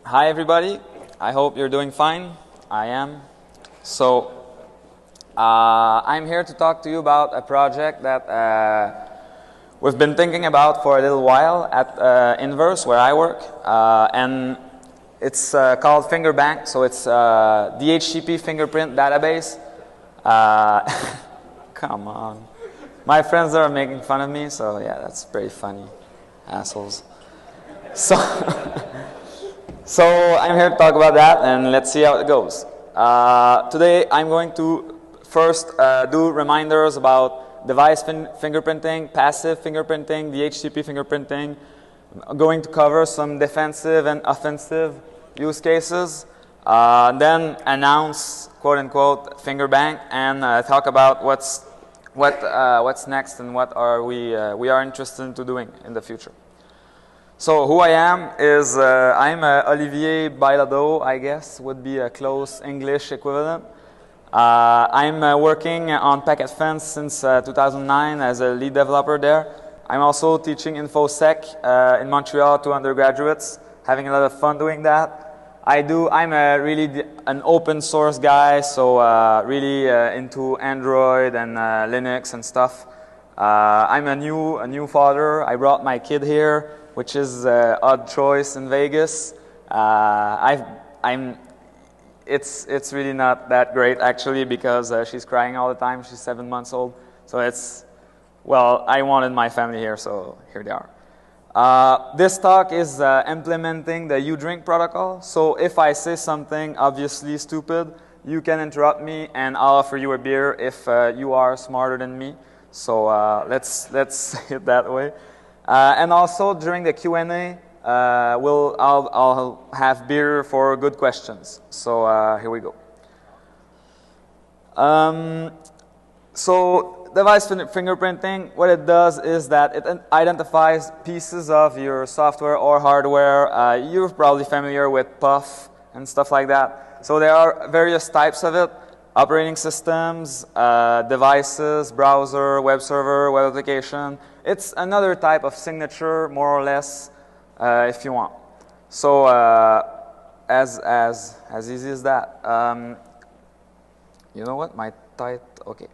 Hi everybody, I hope you're doing fine. I am. So, I'm here to talk to you about a project that we've been thinking about for a little while at Inverse, where I work. And it's called FingerBank, so it's DHCP fingerprint database. Come on. My friends are making fun of me, so yeah, that's pretty funny. Assholes. So, so I'm here to talk about that, and let's see how it goes. Today I'm going to first do reminders about device fingerprinting, passive fingerprinting, DHCP fingerprinting. I'm going to cover some defensive and offensive use cases. Then announce, quote unquote, FingerBank, and talk about what's next and what we are interested in doing in the future. So who I am is I'm Olivier Bailado, I guess would be a close English equivalent. I'm working on Packet Fence since 2009 as a lead developer there. I'm also teaching InfoSec in Montreal to undergraduates, having a lot of fun doing that. I'm really an open source guy, so really into Android and Linux and stuff. I'm a new father. I brought my kid here, which is an odd choice in Vegas. It's really not that great actually, because she's crying all the time. She's 7 months old, so I wanted my family here, so here they are. This talk is implementing the UDrink protocol. So if I say something obviously stupid, you can interrupt me and I'll offer you a beer if you are smarter than me. So let's say it that way. And also during the Q&A, I'll have beer for good questions. So here we go. So device fingerprinting, what it does is that it identifies pieces of your software or hardware. You're probably familiar with PUF and stuff like that. So there are various types of it: operating systems, devices, browser, web server, web application. It's another type of signature, more or less, if you want. So as easy as that. You know what? Okay.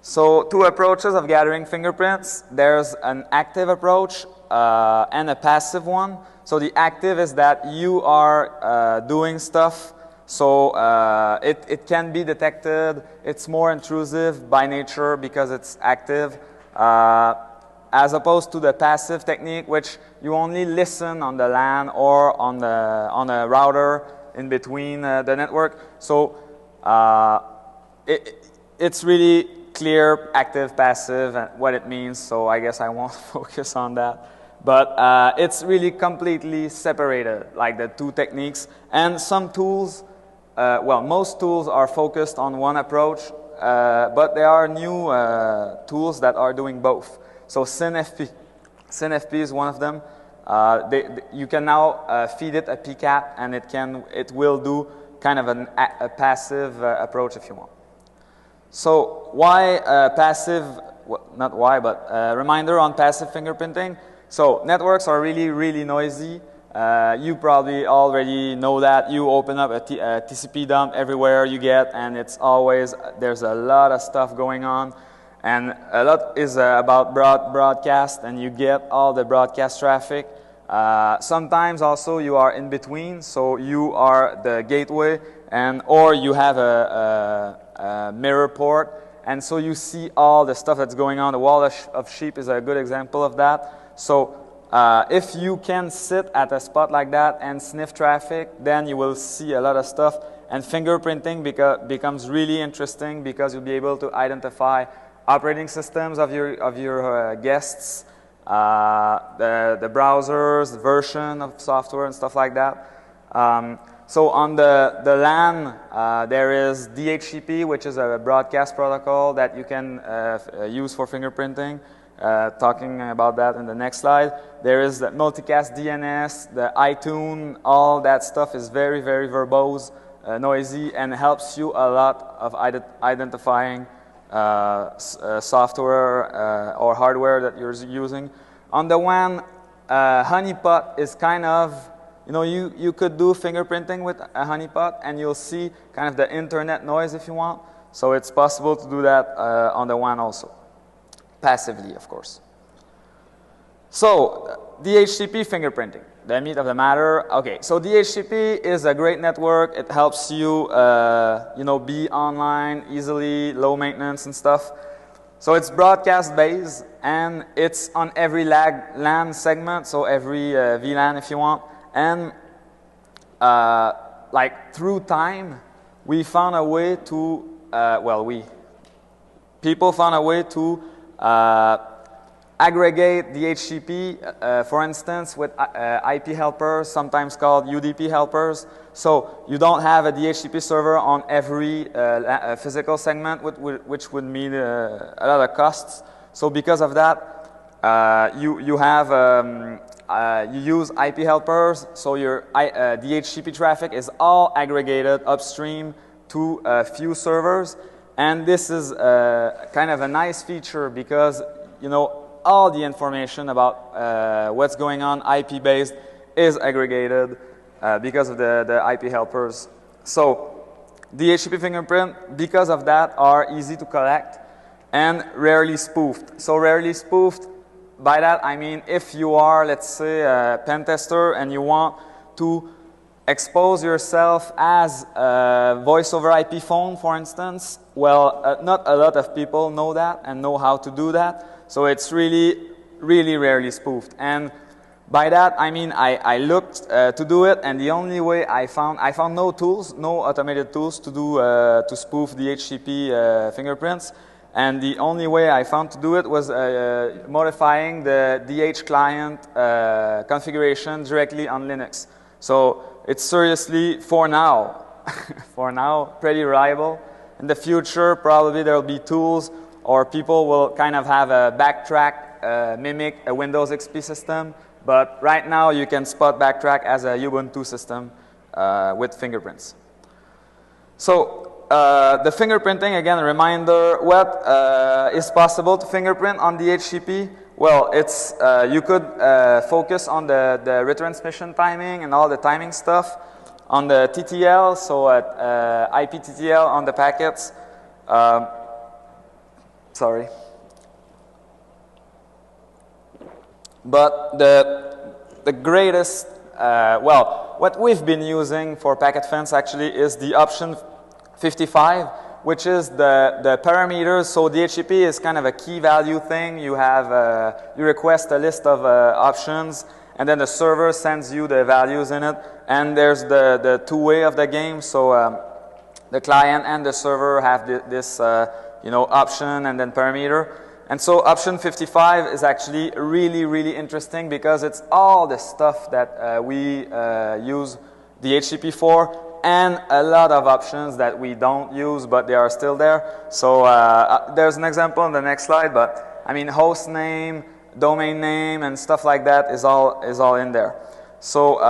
So two approaches of gathering fingerprints. There's an active approach and a passive one. So the active is that you are doing stuff, so it can be detected. It's more intrusive by nature because it's active, as opposed to the passive technique, which you only listen on the LAN or on a router in between the network. So it's really clear, active, passive, and what it means, so I guess I won't focus on that. But it's really completely separated, like the two techniques. And some tools, most tools are focused on one approach, but there are new tools that are doing both. So SynFP is one of them. You can now feed it a PCAP, and it will do kind of a passive approach if you want. So why passive, well, not why, but reminder on passive fingerprinting. So networks are really, really noisy. You probably already know that. You open up a TCP dump everywhere you get, and there's a lot of stuff going on. And a lot is about broadcast, and you get all the broadcast traffic. Sometimes also you are in between, so you are the gateway, or you have a mirror port, and so you see all the stuff that's going on. The wall of sheep is a good example of that. So if you can sit at a spot like that and sniff traffic, then you will see a lot of stuff. And fingerprinting becomes really interesting because you'll be able to identify operating systems of your guests, the browsers, the version of software and stuff like that. So on the LAN, there is DHCP, which is a broadcast protocol that you can use for fingerprinting. Talking about that in the next slide. There is the multicast DNS, the iTunes, all that stuff is very, very verbose, noisy, and helps you a lot of identifying software or hardware that you're using. On the WAN, honeypot is kind of You know, you could do fingerprinting with a honeypot, and you'll see kind of the internet noise if you want. So it's possible to do that on the WAN also, passively, of course. So DHCP fingerprinting, the meat of the matter. Okay, so DHCP is a great network. It helps you, you know, be online easily, low maintenance and stuff. So it's broadcast based, and it's on every LAN segment, so every VLAN if you want. And like through time, we found a way to, people found a way to aggregate DHCP, for instance, with IP helpers, sometimes called UDP helpers. So you don't have a DHCP server on every physical segment, which would mean a lot of costs. So because of that, you use IP helpers, so your DHCP traffic is all aggregated upstream to a few servers. And this is kind of a nice feature because, you know, all the information about what's going on IP-based is aggregated because of the IP helpers. So DHCP fingerprint, because of that, are easy to collect and rarely spoofed. So rarely spoofed, by that I mean if you are, let's say, a pen tester and you want to expose yourself as a voice over IP phone, for instance, well, not a lot of people know that and know how to do that. So it's really, really rarely spoofed. And by that I mean I looked to do it, and the only way I found no tools, no automated tools to do to spoof DHCP fingerprints. And the only way I found to do it was modifying the DH client configuration directly on Linux. So it's seriously, for now, pretty reliable. In the future, probably there will be tools, or people will kind of have a backtrack, mimic a Windows XP system. But right now, you can spot backtrack as a Ubuntu system with fingerprints. So the fingerprinting, again, a reminder, what is possible to fingerprint on DHCP? Well, it's, you could focus on the retransmission timing and all the timing stuff. On the TTL, so at IP TTL on the packets, sorry. But the greatest, well, what we've been using for packet fence actually is the option 55, which is the parameters. So DHCP is kind of a key value thing. You have, you request a list of options, and then the server sends you the values in it. And there's the two-way of the game. So the client and the server have this, you know, option and then parameter. And so option 55 is actually really, really interesting because it's all the stuff that we use DHCP for, and a lot of options that we don't use, but they are still there. So there's an example on the next slide, but I mean, host name, domain name, and stuff like that is all in there. So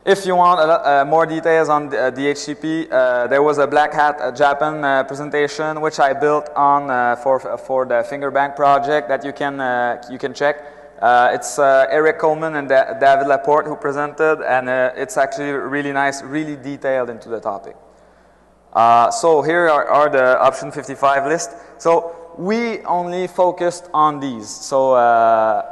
if you want more details on DHCP, there was a Black Hat Japan presentation which I built on for the FingerBank project that you can check. It's Eric Coleman and David Laporte who presented, and it's actually really nice, really detailed into the topic. So here are the option 55 list. So we only focused on these. So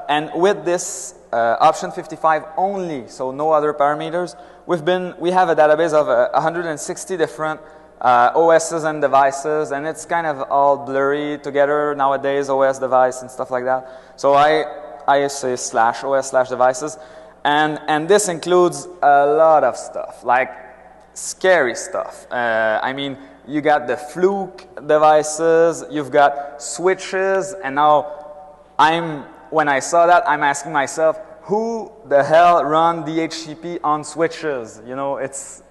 and with this option 55 only, so no other parameters, we have a database of 160 different OSs and devices, and it's kind of all blurry together nowadays, OS device and stuff like that. So I say /OS/devices, and this includes a lot of stuff, like scary stuff. I mean, you got the fluke devices, you've got switches, and now when I saw that, I'm asking myself, who the hell run DHCP on switches? You know, it's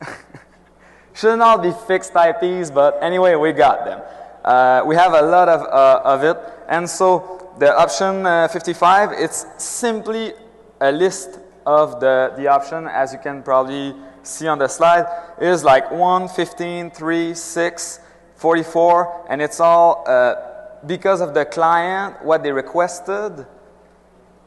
shouldn't all be fixed IPs, but anyway, we got them. We have a lot of it, and so the option 55, it's simply a list of the option, as you can probably see on the slide. It is like 1, 15, 3, 6, 44, and it's all because of the client, what they requested.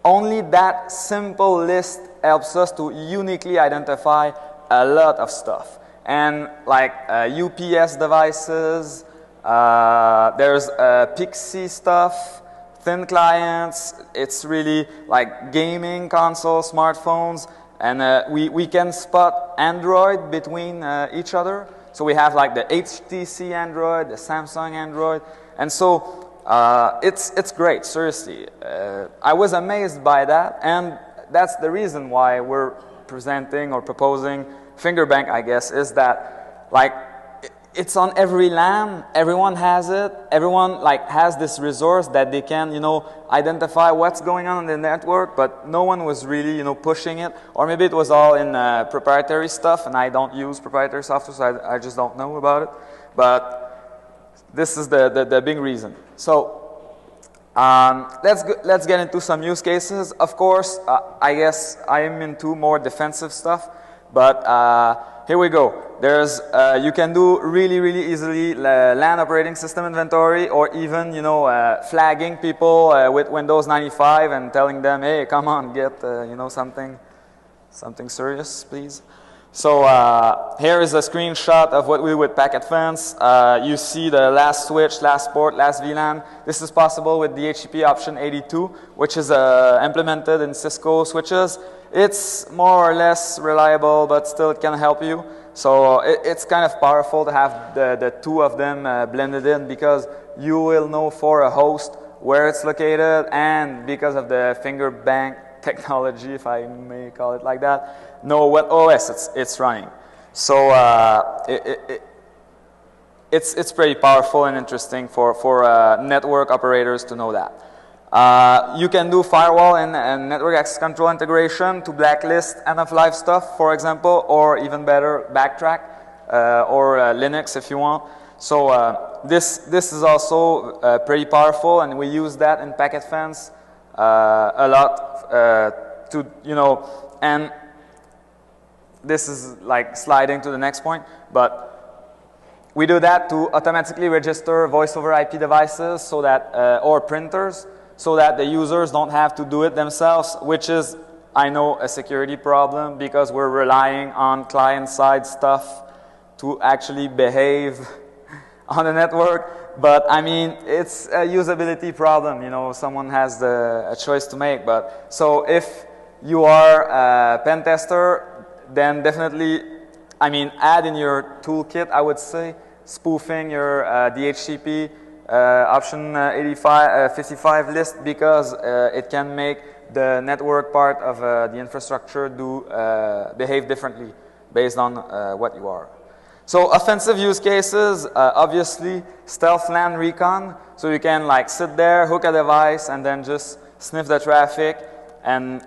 only that simple list helps us to uniquely identify a lot of stuff. And like UPS devices, there's Pixie stuff, thin clients, it's really like gaming consoles, smartphones, and we can spot Android between each other. So we have like the HTC Android, the Samsung Android, and so it's great, seriously. I was amazed by that, and that's the reason why we're presenting or proposing FingerBank, I guess, is that like it's on every LAN, everyone has it, everyone like has this resource that they can, you know, identify what's going on in the network, but no one was really, you know, pushing it, or maybe it was all in proprietary stuff, and I don't use proprietary software, so I just don't know about it, but this is the big reason. So let's get into some use cases. Of course, I guess I am into more defensive stuff, but here we go. There's you can do really easily LAN operating system inventory, or even, you know, flagging people with Windows 95 and telling them, hey, come on, get you know, something serious, please. So here is a screenshot of what we do with packet fence. You see the last switch, last port, last VLAN. This is possible with DHCP option 82, which is implemented in Cisco switches. It's more or less reliable, but still it can help you. So it's kind of powerful to have the two of them blended in, because you will know for a host where it's located, and because of the FingerBank technology, if I may call it like that, know what OS it's running. So it's pretty powerful and interesting for network operators to know that. You can do firewall and network access control integration to blacklist end-of-life stuff, for example, or even better, backtrack, or Linux if you want. So this is also pretty powerful, and we use that in packet fence a lot to, you know, and this is like sliding to the next point, but we do that to automatically register voice over IP devices, so that or printers, so that the users don't have to do it themselves, which is, I know, a security problem, because we're relying on client-side stuff to actually behave on the network. But I mean, it's a usability problem, you know, someone has a choice to make. But so if you are a pen tester, then definitely, I mean, add in your toolkit, I would say, spoofing your DHCP option 55 list, because it can make the network part of the infrastructure behave differently based on what you are. So offensive use cases, obviously stealth LAN recon, so you can like sit there, hook a device, and then just sniff the traffic and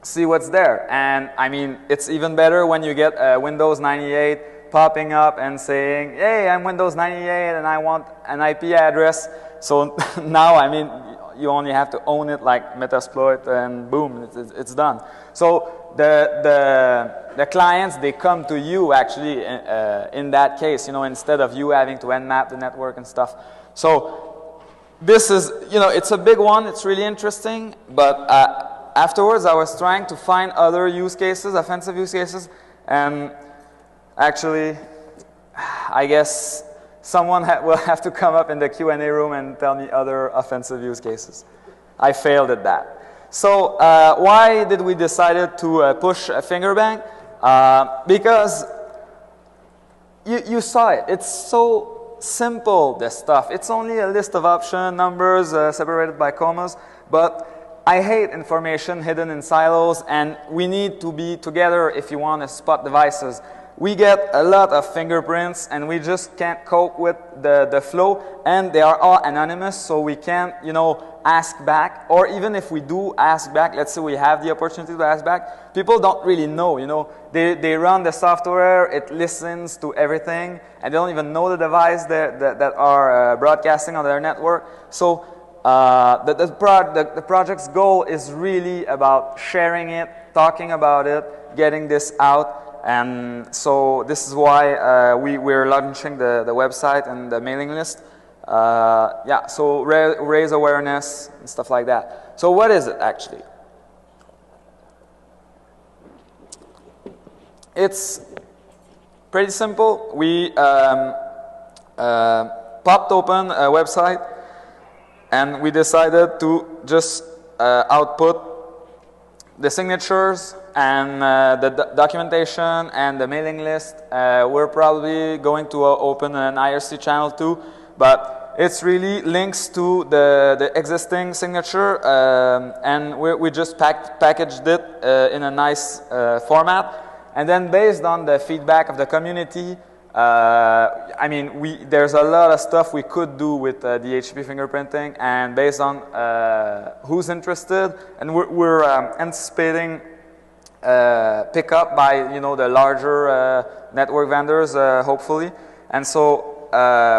see what's there. And I mean, it's even better when you get Windows 98 popping up and saying, hey, I'm Windows 98 and I want an IP address. So now, I mean, you only have to own it like Metasploit, and boom, it's done. So the clients, they come to you actually in that case, you know, instead of you having to nmap the network and stuff. So this is, you know, it's a big one. It's really interesting. But afterwards, I was trying to find other use cases, offensive use cases, and actually, I guess someone will have to come up in the Q&A room and tell me other offensive use cases. I failed at that. So why did we decide to push FingerBank? Because you saw it. It's so simple, this stuff. It's only a list of option numbers separated by commas, but I hate information hidden in silos, and we need to be together if you want to spot devices. We get a lot of fingerprints, and we just can't cope with the flow, and they are all anonymous, so we can't, you know, ask back. Or even if we do ask back, let's say we have the opportunity to ask back, people don't really know, you know. They run the software, it listens to everything, and they don't even know the device that are broadcasting on their network. So the project's goal is really about sharing it, talking about it, getting this out. And so this is why we're launching the website and the mailing list. Yeah, so raise awareness and stuff like that. So what is it actually? It's pretty simple. We popped open a website and we decided to just output the signatures and the documentation and the mailing list. We're probably going to open an IRC channel too, but it's really links to the existing signature, and we just packaged it in a nice format. And then based on the feedback of the community, I mean, there's a lot of stuff we could do with DHCP fingerprinting, and based on who's interested, and we're anticipating pickup by the larger network vendors, hopefully. And so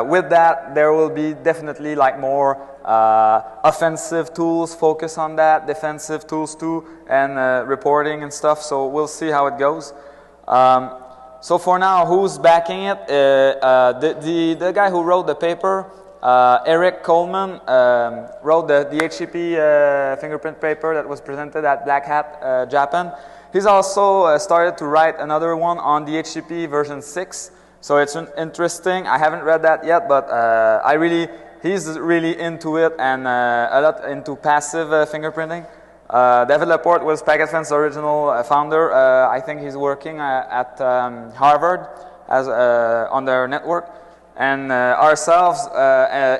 with that, there will be definitely like more offensive tools focus on that, defensive tools too, and reporting and stuff. So we'll see how it goes. So for now, who's backing it? The guy who wrote the paper, Eric Coleman, wrote the DHCP fingerprint paper that was presented at Black Hat Japan. He's also started to write another one on DHCP version 6. So it's interesting. I haven't read that yet, but he's really into it and a lot into passive fingerprinting. David Laporte was PacketFen's original founder. I think he's working at Harvard as on their network. And ourselves,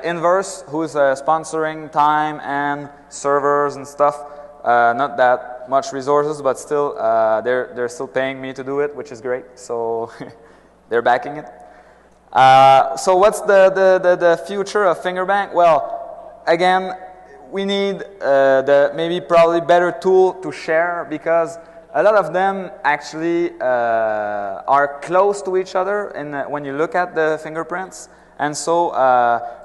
Inverse, who's sponsoring time and servers and stuff. Not that much resources, but still, they're still paying me to do it, which is great. So they're backing it. So what's the future of FingerBank? Well, again, we need maybe probably better tool to share, because a lot of them actually are close to each other when you look at the fingerprints. And so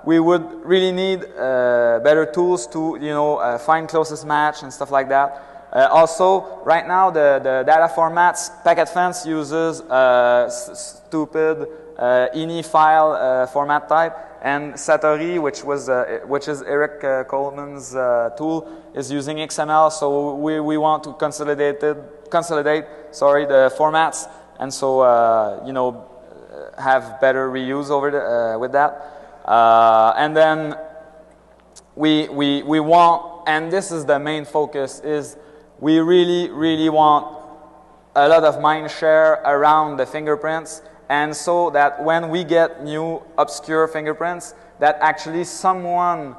we would really need better tools to find closest match and stuff like that. Also, right now the data formats, PacketFence uses stupid INI file format type, and Satori, which is Eric Coleman's tool, is using XML. So we want to consolidate the formats, and so have better reuse over with that. And then we want, and this is the main focus, is we really want a lot of mind share around the fingerprints, and so that when we get new obscure fingerprints, that actually someone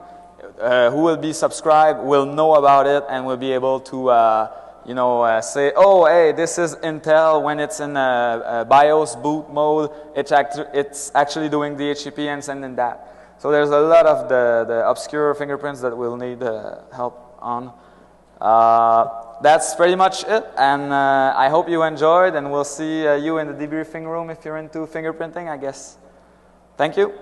who will be subscribed will know about it and will be able to say, oh, hey, this is Intel when it's in BIOS boot mode. It's actually doing DHCP and sending that. So there's a lot of the obscure fingerprints that we'll need help on. That's pretty much it, and I hope you enjoyed, and we'll see you in the debriefing room if you're into fingerprinting, I guess. Thank you.